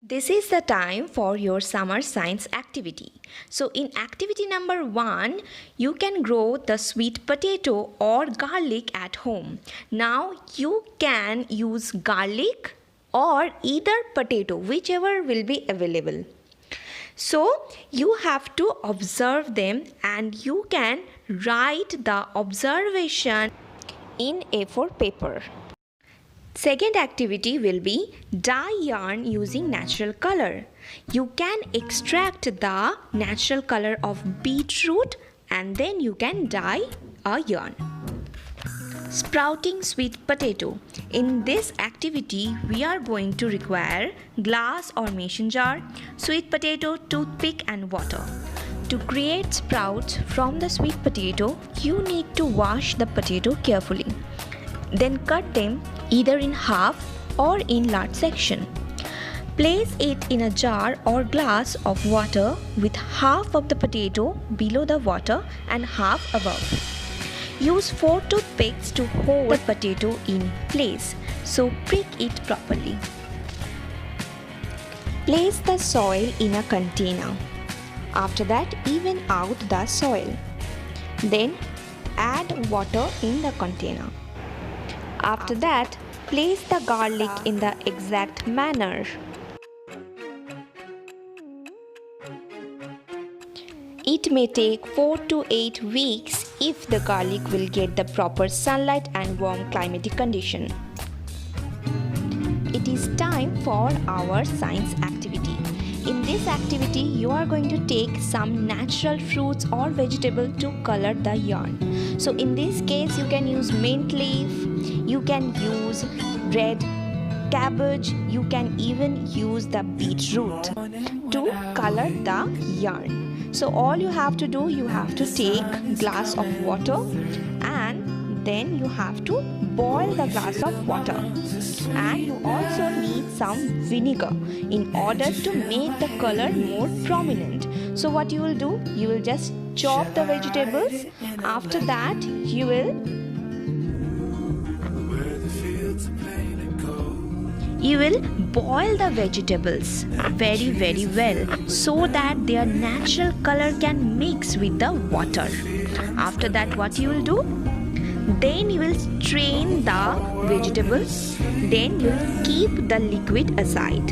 This is the time for your summer science activity. So in activity number 1, you can grow the sweet potato or garlic at home. Now you can use garlic or either potato, whichever will be available. So you have to observe them and you can write the observation in A4 paper. Second activity will be dye yarn using natural color. You can extract the natural color of beetroot and then you can dye a yarn. Sprouting sweet potato. In this activity, we are going to require glass or mason jar, sweet potato, toothpick and water. To create sprouts from the sweet potato, you need to wash the potato carefully. Then cut them either in half or in large section. Place it in a jar or glass of water with half of the potato below the water and half above. Use 4 toothpicks to hold the potato in place, so prick it properly. Place the soil in a container. After that, even out the soil. Then add water in the container. After that, place the garlic in the exact manner. It may take 4 to 8 weeks if the garlic will get the proper sunlight and warm climatic condition. It is time for our science activity. In this activity, you are going to take some natural fruits or vegetable to color the yarn. So in this case, you can use mint leaf, you can use red cabbage, you can even use the beetroot to color the yarn. So all you have to do, you have to take glass of water and then you have to boil the glass of water. And you also need some vinegar in order to make the color more prominent. So what you will do, you will just chop the vegetables. After that, you will boil the vegetables very well so that their natural color can mix with the water. After that, what you will do? Then you will strain the vegetables. Then you will keep the liquid aside.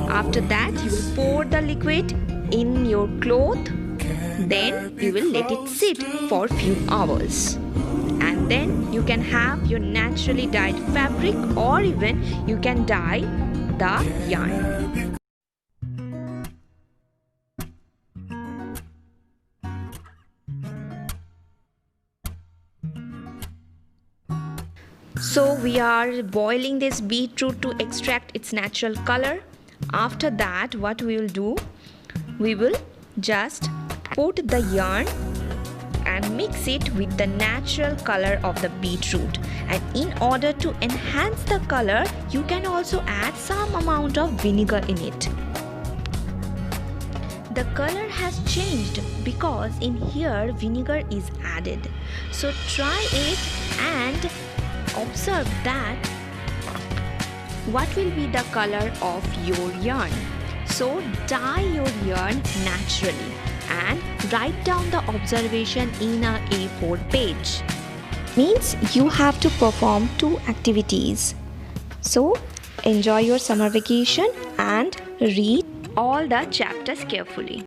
After that, you will pour the liquid in your cloth. Then you will let it sit for few hours. And then you can have your naturally dyed fabric or even you can dye the yarn. So we are boiling this beetroot to extract its natural color. After that, what we will do? We will just put the yarn and mix it with the natural color of the beetroot. And in order to enhance the color, you can also add some amount of vinegar in it. The color has changed because in here vinegar is added. So try it and observe that what will be the color of your yarn. So dye your yarn naturally and write down the observation in a A4 page. Means you have to perform 2 activities. So enjoy your summer vacation and read all the chapters carefully.